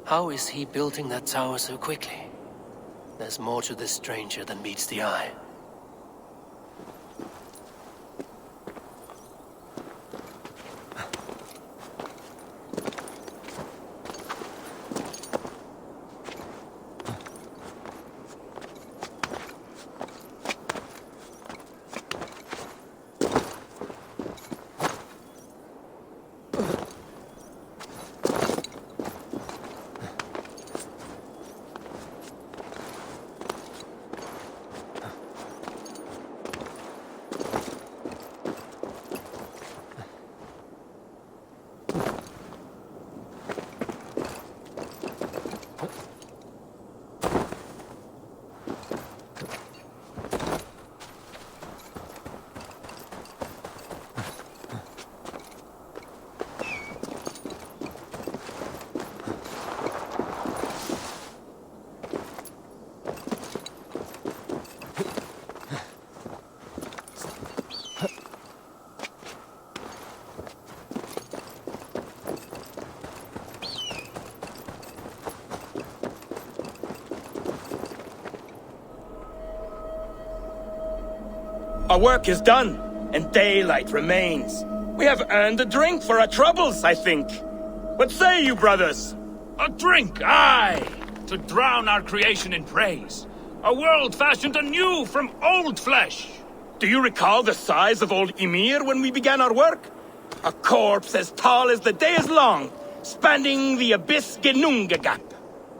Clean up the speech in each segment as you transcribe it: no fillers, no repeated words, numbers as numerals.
How is he building that tower so quickly? There's more to this stranger than meets the eye. Our work is done, and daylight remains. We have earned a drink for our troubles, I think. What say you, brothers? A drink, aye! To drown our creation in praise. A world fashioned anew from old flesh. Do you recall the size of old Ymir when we began our work? A corpse as tall as the day is long, spanning the abyss Genungagap.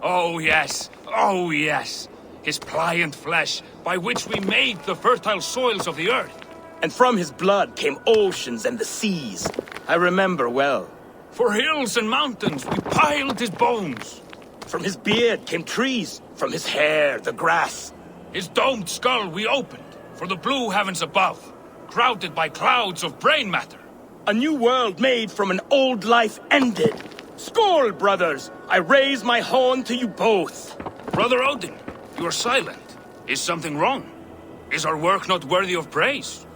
Oh yes, oh yes. His pliant flesh, by which we made the fertile soils of the earth. And from his blood came oceans and the seas. I remember well. For hills and mountains we piled his bones. From his beard came trees, from his hair the grass. His domed skull we opened, for the blue heavens above, crowded by clouds of brain matter. A new world made from an old life ended. Skål, brothers! I raise my horn to you both. Brother Odin, you are silent. Is something wrong? Is our work not worthy of praise?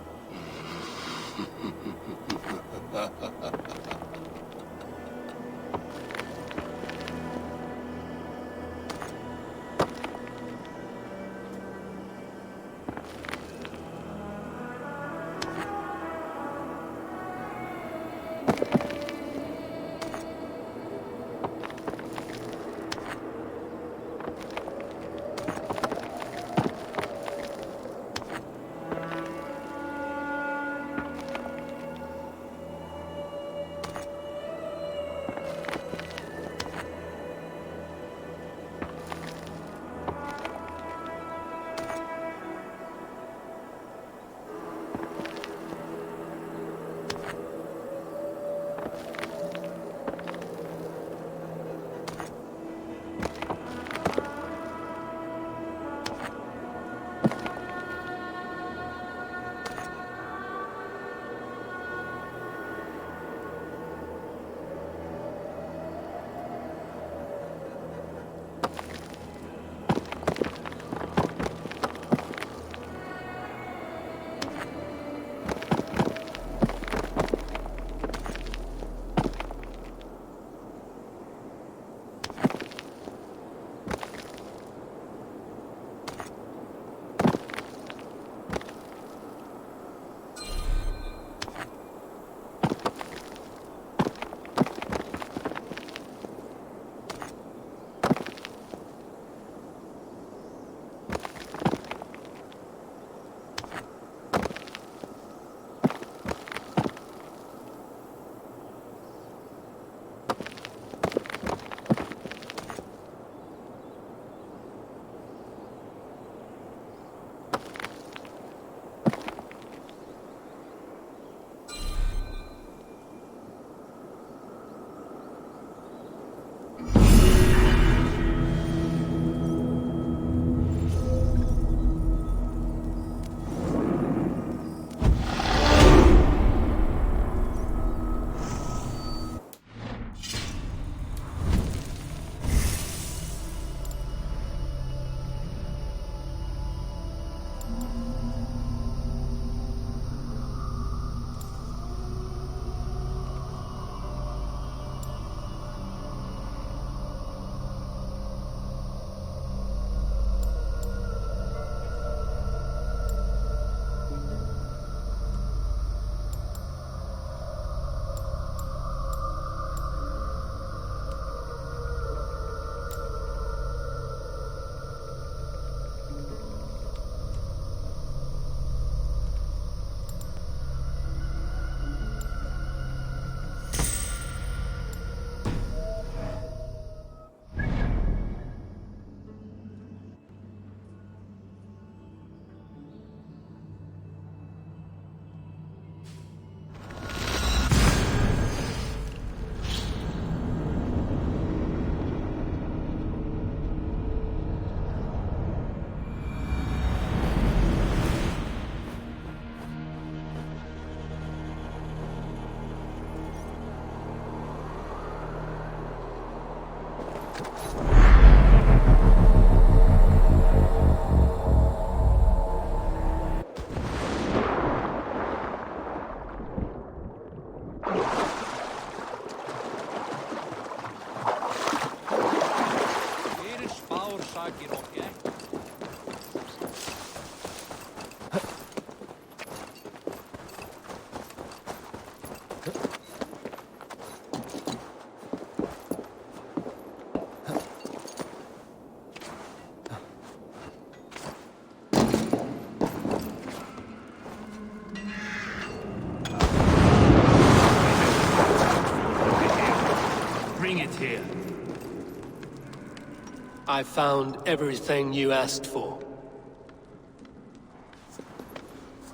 I found everything you asked for.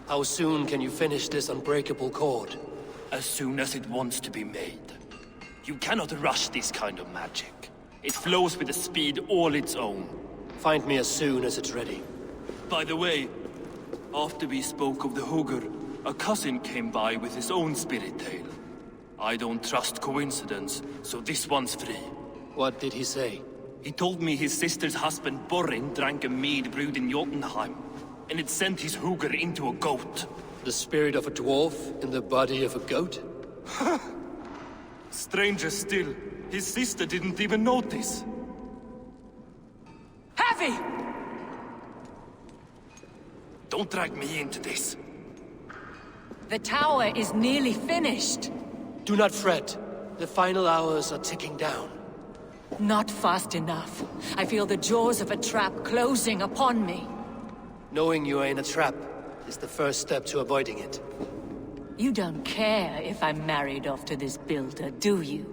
How soon can you finish this unbreakable cord? As soon as it wants to be made. You cannot rush this kind of magic. It flows with a speed all its own. Find me as soon as it's ready. By the way, after we spoke of the Hugr, a cousin came by with his own spirit tale. I don't trust coincidence, so this one's free. What did he say? He told me his sister's husband Borin drank a mead brewed in Jotunheim, and it sent his Hugr into a goat. The spirit of a dwarf in the body of a goat? Stranger still, his sister didn't even notice. Heavy! Don't drag me into this. The tower is nearly finished. Do not fret. The final hours are ticking down. Not fast enough. I feel the jaws of a trap closing upon me. Knowing you are in a trap is the first step to avoiding it. You don't care if I'm married off to this builder, do you?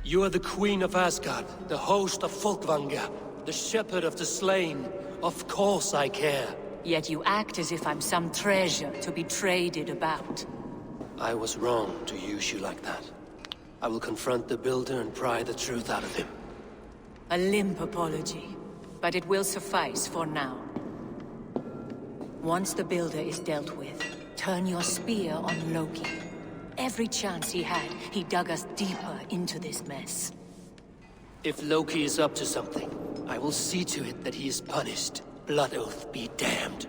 You are the Queen of Asgard, the host of Folkvanga, the shepherd of the slain. Of course I care. Yet you act as if I'm some treasure to be traded about. I was wrong to use you like that. I will confront the builder and pry the truth out of him. A limp apology, but it will suffice for now. Once the builder is dealt with, turn your spear on Loki. Every chance he had, he dug us deeper into this mess. If Loki is up to something, I will see to it that he is punished. Blood Oath be damned.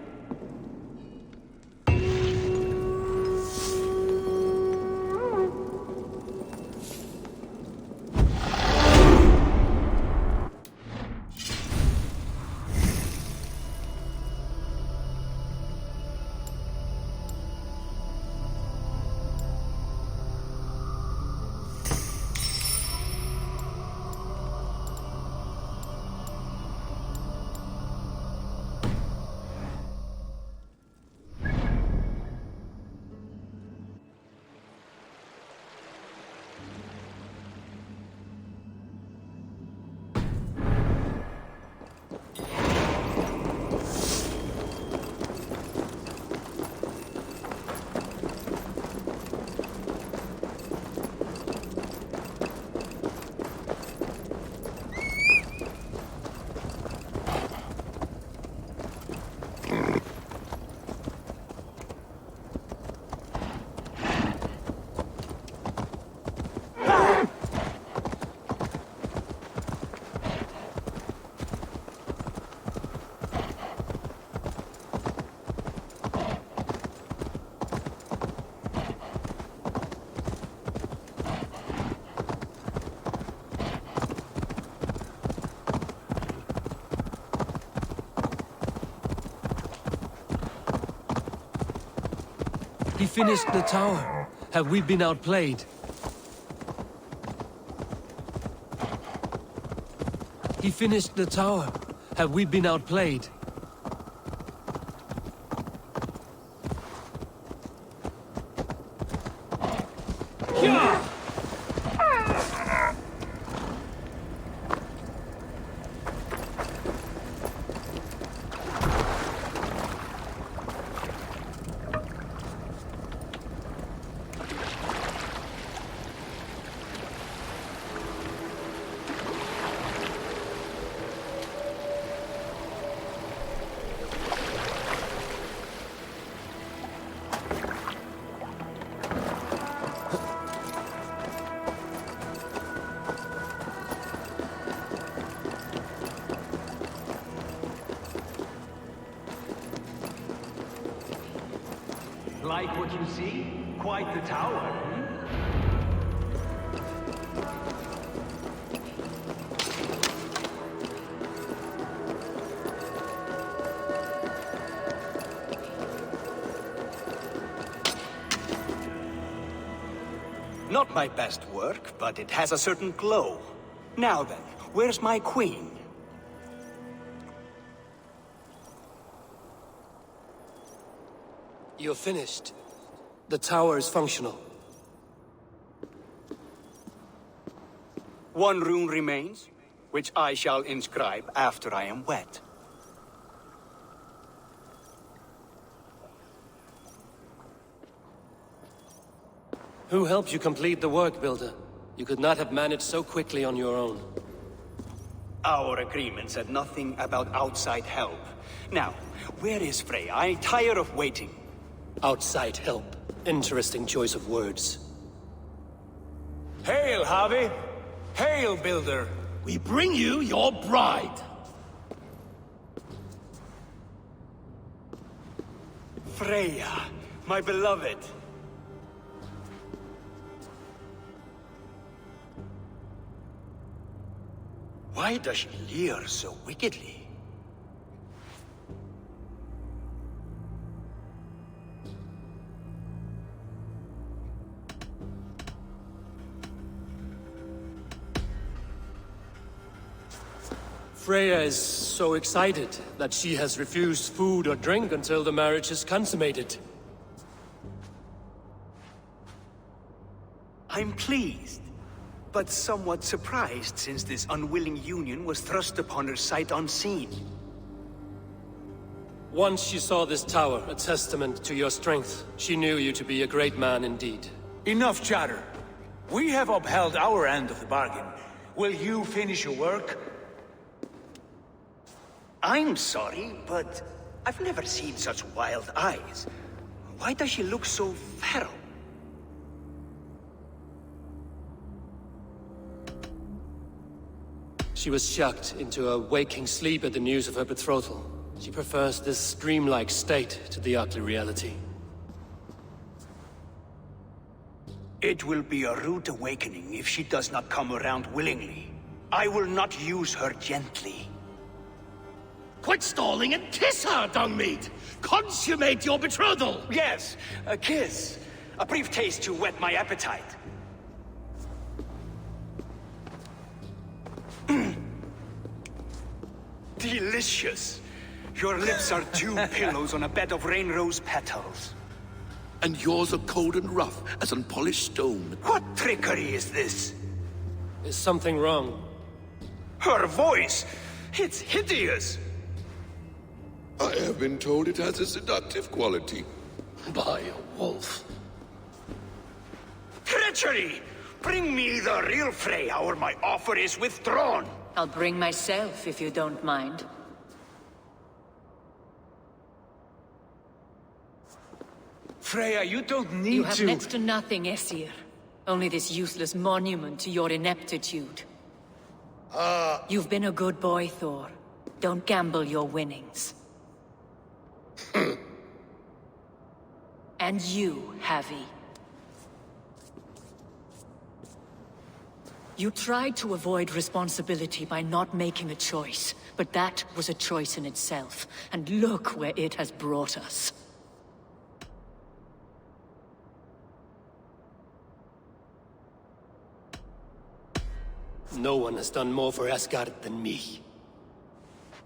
He finished the tower. Have we been outplayed? He finished the tower. Have we been outplayed? Like what you see? Quite the tower, hmm? Not my best work, but it has a certain glow. Now then, where's my queen? You're finished. The tower is functional. One rune remains, which I shall inscribe after I am wet. Who helped you complete the work, Builder? You could not have managed so quickly on your own. Our agreement said nothing about outside help. Now, where is Freya? I'm tired of waiting. Outside help. Interesting choice of words. Hail, Harvey! Hail, Builder! We bring you your bride! Freya, my beloved. Why does she leer so wickedly? Freya is so excited that she has refused food or drink until the marriage is consummated. I'm pleased, but somewhat surprised since this unwilling union was thrust upon her sight unseen. Once she saw this tower, a testament to your strength, she knew you to be a great man indeed. Enough chatter. We have upheld our end of the bargain. Will you finish your work? I'm sorry, but I've never seen such wild eyes. Why does she look so feral? She was shocked into a waking sleep at the news of her betrothal. She prefers this dreamlike state to the ugly reality. It will be a rude awakening if she does not come around willingly. I will not use her gently. Quit stalling and kiss her, Dungmeat! Consummate your betrothal! Yes, a kiss. A brief taste to whet my appetite. Delicious. Your lips are dew pillows on a bed of rain rose petals. And yours are cold and rough as unpolished stone. What trickery is this? Is something wrong? Her voice! It's hideous! I have been told it has a seductive quality. By a wolf. Treachery! Bring me the real Freya or my offer is withdrawn! I'll bring myself if you don't mind. Freya, you don't need You have to... next to nothing, Aesir. Only this useless monument to your ineptitude. You've been a good boy, Thor. Don't gamble your winnings. And you, Havi. You tried to avoid responsibility by not making a choice, but that was a choice in itself, and look where it has brought us. No one has done more for Asgard than me.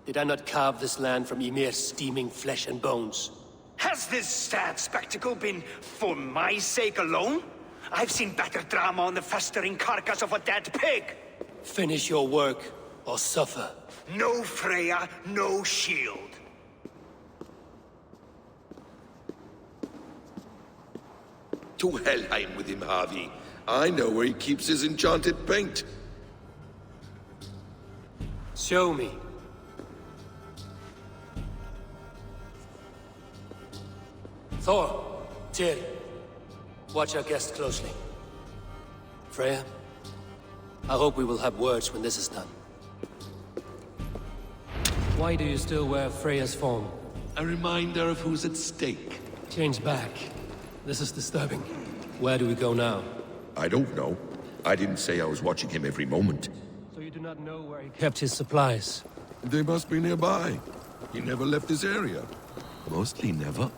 Did I not carve this land from Ymir's steaming flesh and bones? Has this sad spectacle been for my sake alone? I've seen better drama on the festering carcass of a dead pig! Finish your work, or suffer. No Freya, no shield. To Helheim with him, Harvey. I know where he keeps his enchanted paint. Show me. Thor, Tyr, watch our guest closely. Freya, I hope we will have words when this is done. Why do you still wear Freya's form? A reminder of who's at stake. Change back. This is disturbing. Where do we go now? I don't know. I didn't say I was watching him every moment. So you do not know where he kept his supplies? They must be nearby. He never left this area. Mostly never.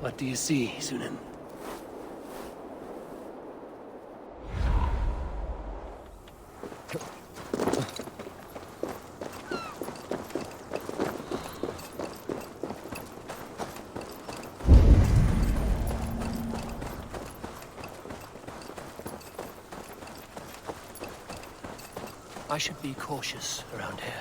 What do you see, Sunan? I should be cautious around here.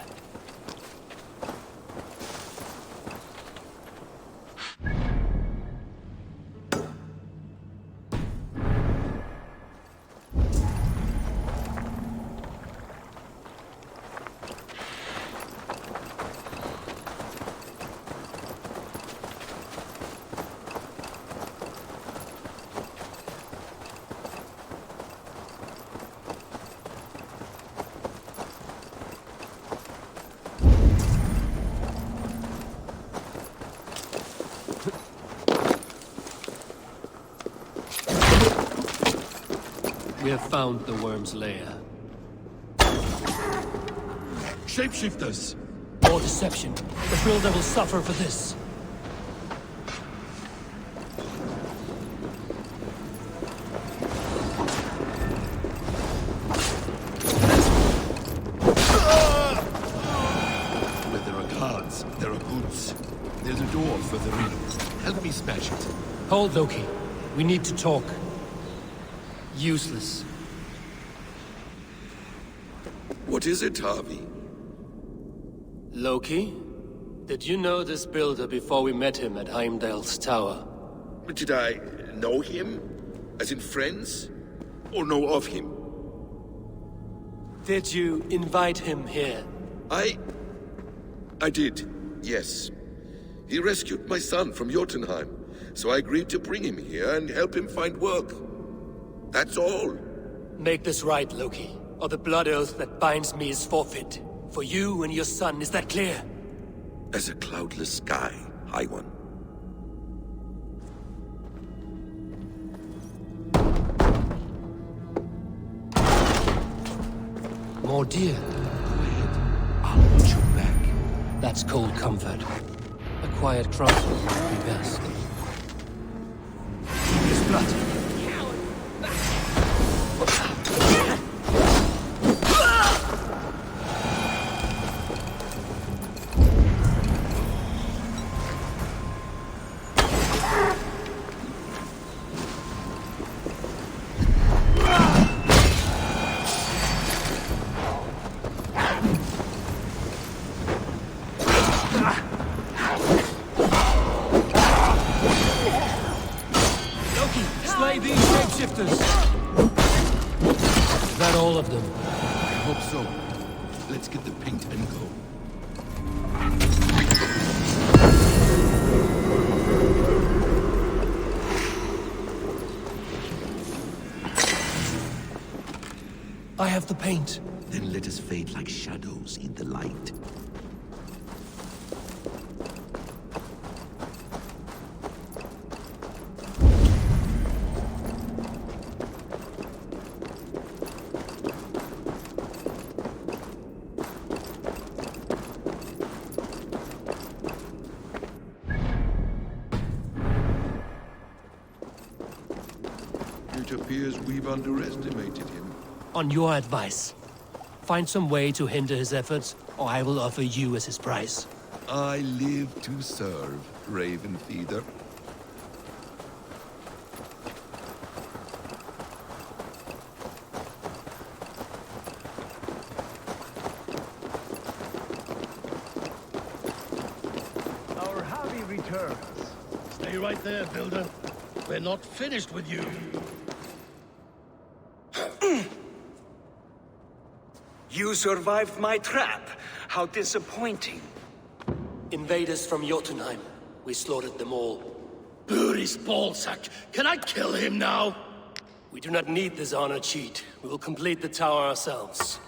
We have found the worm's lair. Shapeshifters! More deception. The builder will suffer for this. Where there are guards, there are goods. There's a door further in. Help me smash it. Hold, Loki. We need to talk. Useless. What is it, Harvey? Loki? Did you know this builder before we met him at Heimdall's tower? Did I know him? As in friends? Or know of him? Did you invite him here? I did, yes. He rescued my son from Jotunheim, so I agreed to bring him here and help him find work. That's all. Make this right, Loki, or the blood oath that binds me is forfeit. For you and your son, is that clear? As a cloudless sky, High One. More deer. Go ahead. I'll watch your back. That's cold comfort. A quiet crossing would be best. There's blood. Slay these shapeshifters! Is that all of them? I hope so. Let's get the paint and go. I have the paint. Then let us fade like shadows in the light. It appears we've underestimated him. On your advice. Find some way to hinder his efforts, or I will offer you as his price. I live to serve, Raven Feeder. Our Harvey returns. Stay right there, Builder. We're not finished with you. You survived my trap. How disappointing. Invaders from Jotunheim. We slaughtered them all. Booty's ballsack. Can I kill him now? We do not need this honor cheat. We will complete the tower ourselves.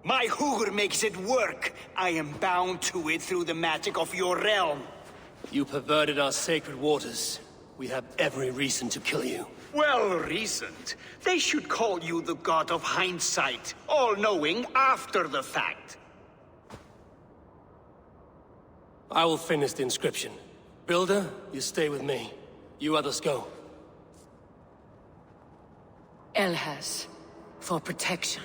My Hugr makes it work. I am bound to it through the magic of your realm. You perverted our sacred waters. We have every reason to kill you. Well reasoned. They should call you the god of hindsight, all-knowing after the fact. I will finish the inscription. Builder, you stay with me. You others go. Elhas, for protection.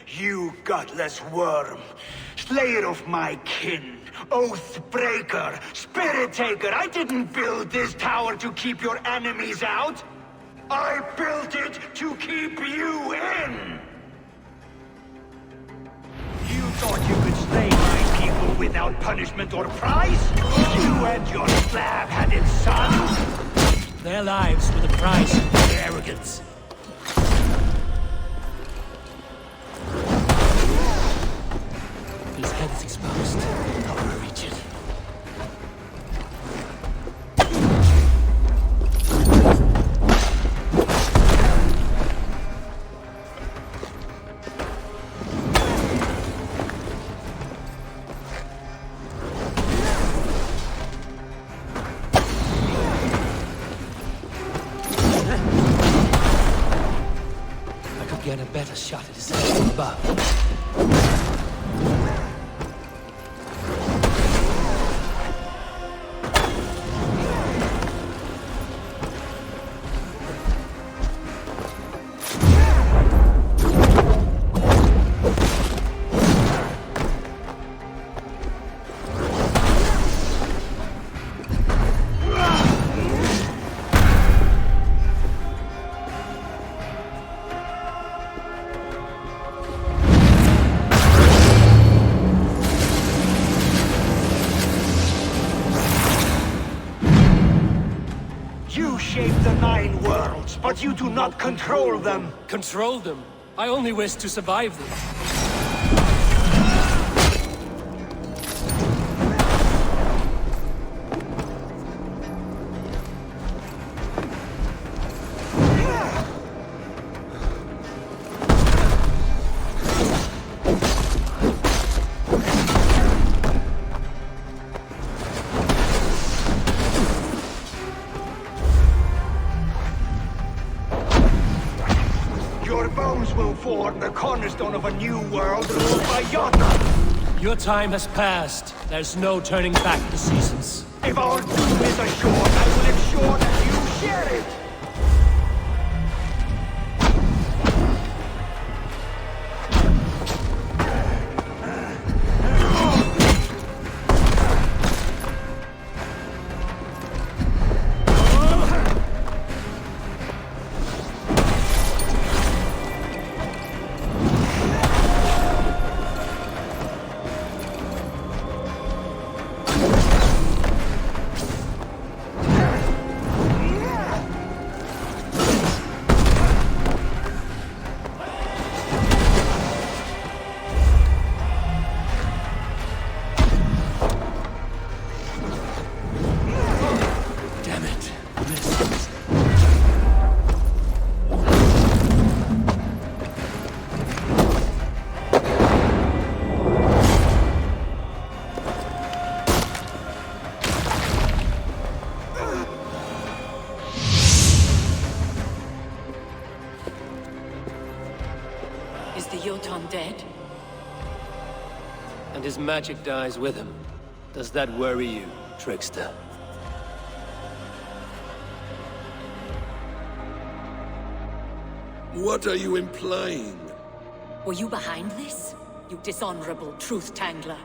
You gutless worm! Slayer of my kin! Oath breaker! Spirit taker! I didn't build this tower to keep your enemies out! I built it to keep you in! You thought you could slay my people without punishment or prize? You and your slab-headed son? Their lives were the price of their arrogance. His head is exposed. I'll reach it. I could get a better shot at his head from above. But you do not control them! Control them? I only wish to survive them. The cornerstone of a new world ruled by Kjotve! Your time has passed. There's no turning back the seasons. If our doom is assured, I will ensure that you share it! Is the Jotun dead? And his magic dies with him. Does that worry you, trickster? What are you implying? Were you behind this? You dishonorable truth-tangler.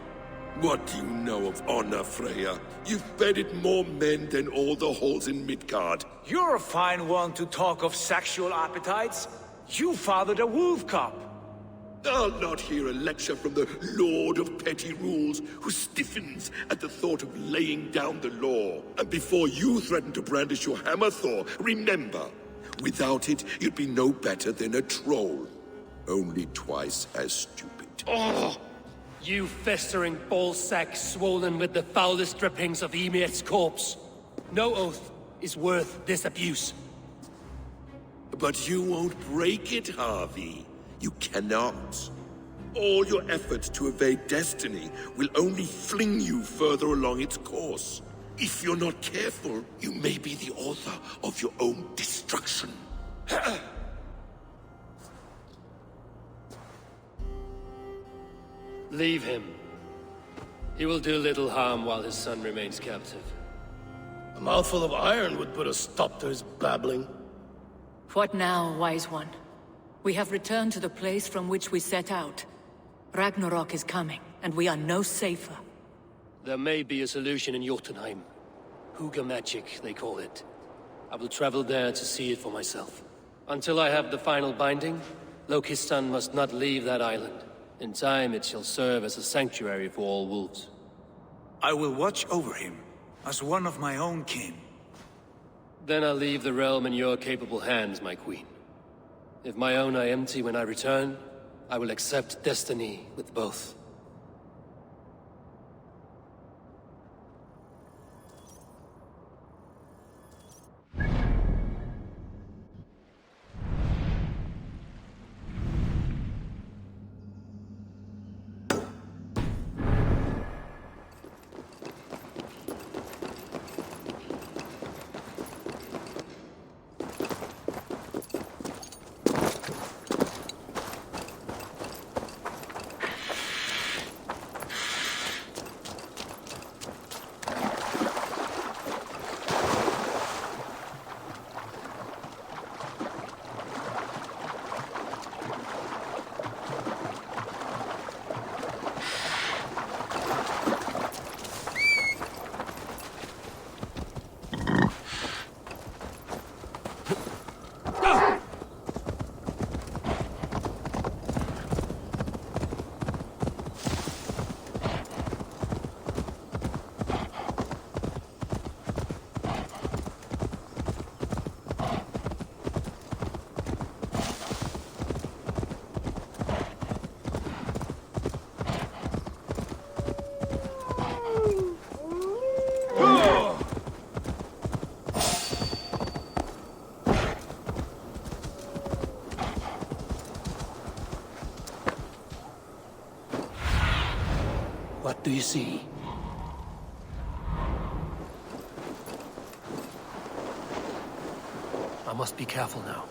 What do you know of honor, Freya? You've bedded more men than all the halls in Midgard. You're a fine one to talk of sexual appetites. You fathered a wolf cub. I'll not hear a lecture from the Lord of Petty Rules, who stiffens at the thought of laying down the law. And before you threaten to brandish your hammer, Thor, remember, without it, you'd be no better than a troll. Only twice as stupid. Oh! You festering ballsack swollen with the foulest drippings of Ymir's corpse. No oath is worth this abuse. But you won't break it, Harvey. You cannot. All your efforts to evade destiny will only fling you further along its course. If you're not careful, you may be the author of your own destruction. Leave him. He will do little harm while his son remains captive. A mouthful of iron would put a stop to his babbling. What now, wise one? We have returned to the place from which we set out. Ragnarok is coming, and we are no safer. There may be a solution in Jotunheim. Hugger magic, they call it. I will travel there to see it for myself. Until I have the final binding, Loki's son must not leave that island. In time, it shall serve as a sanctuary for all wolves. I will watch over him, as one of my own kin. Then I'll leave the realm in your capable hands, my queen. If my own are empty when I return, I will accept destiny with both. What do you see? I must be careful now.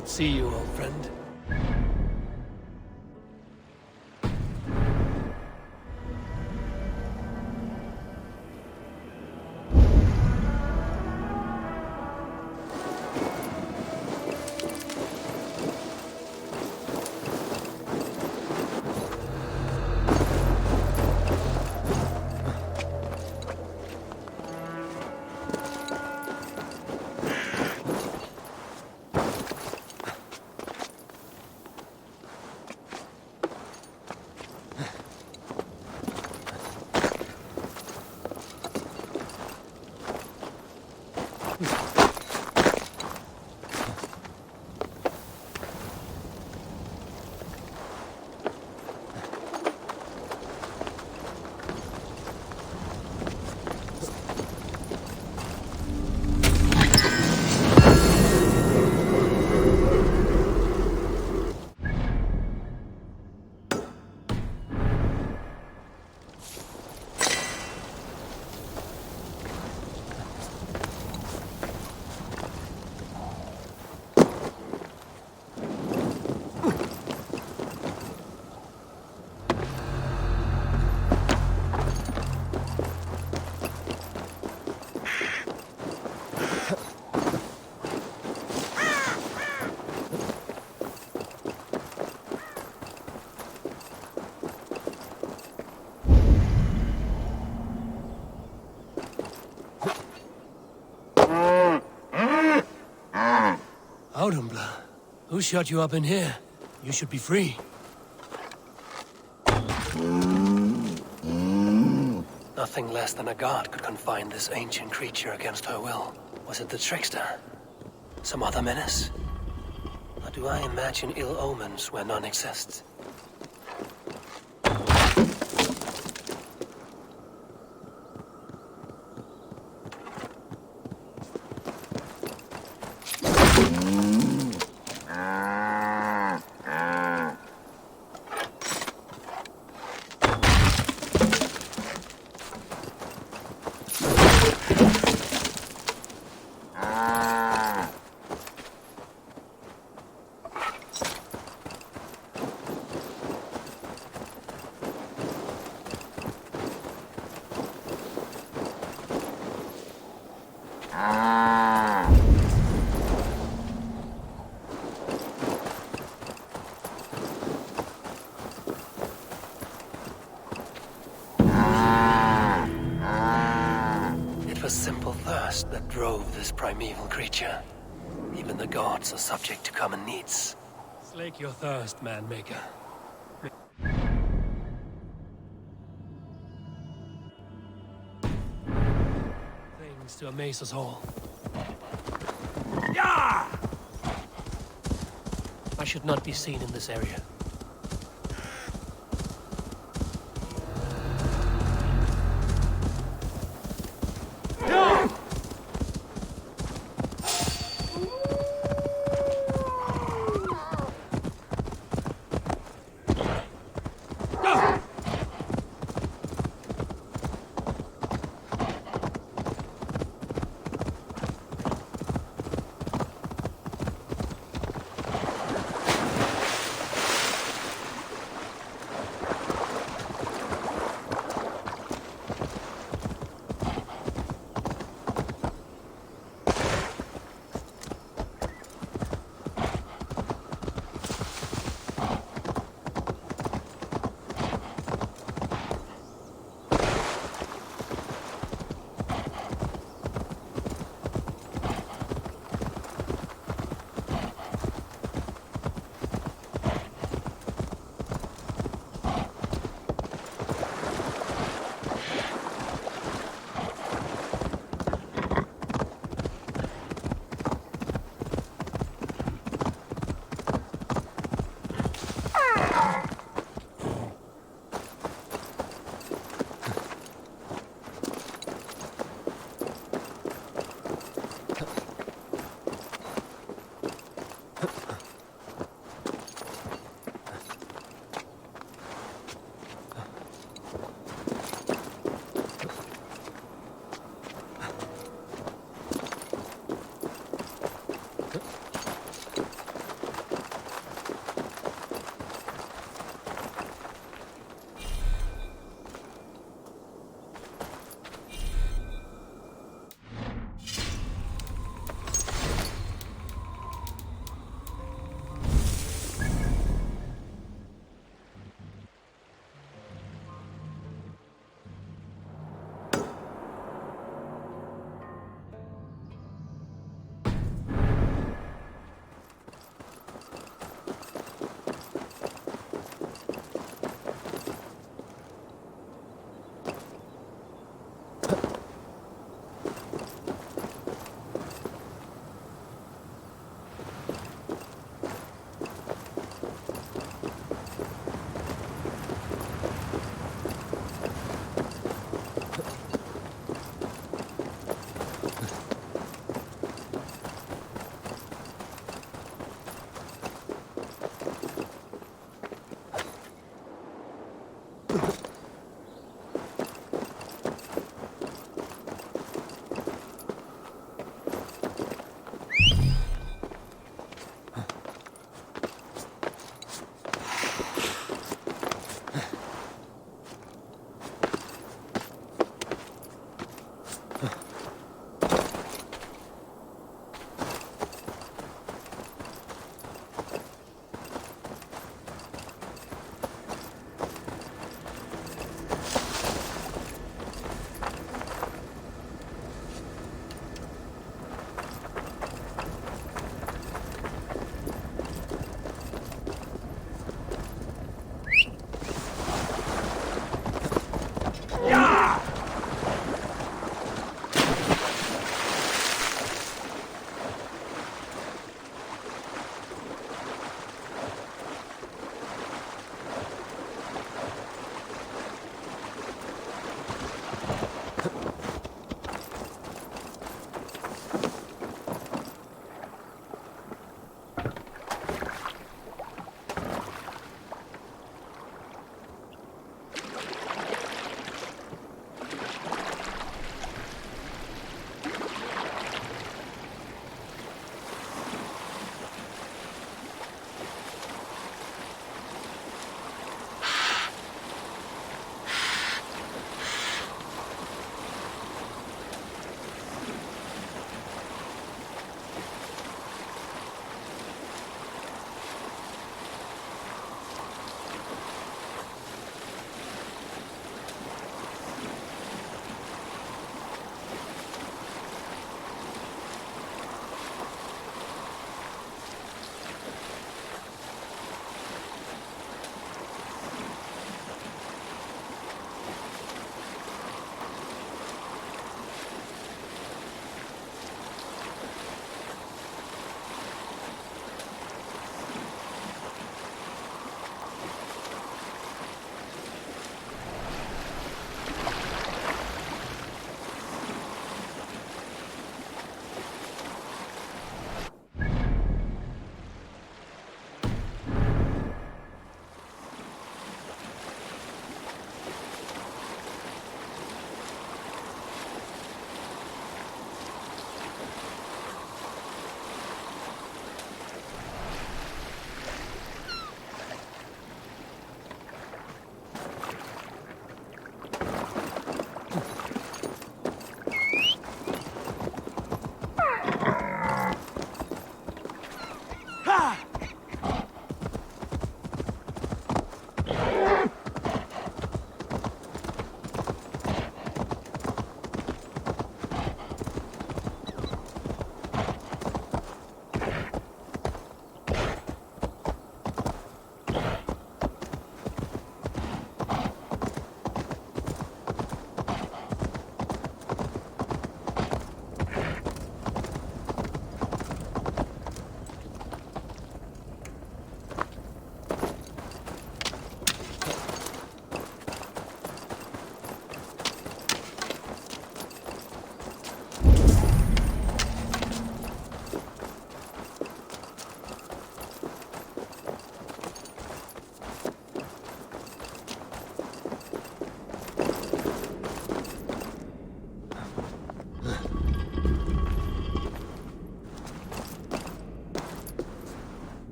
not see you, old friend. Audumbla, who shut you up in here? You should be free. Nothing less than a god could confine this ancient creature against her will. Was it the trickster? Some other menace? Or do I imagine ill omens where none exist? Simple thirst that drove this primeval creature. Even the gods are subject to common needs. Slake your thirst, man-maker. Things to amaze us all. Yeah! I should not be seen in this area.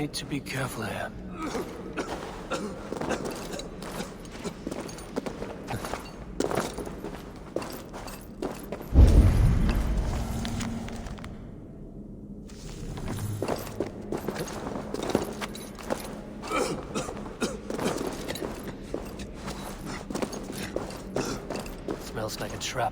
need to be careful here. Smells like a trap.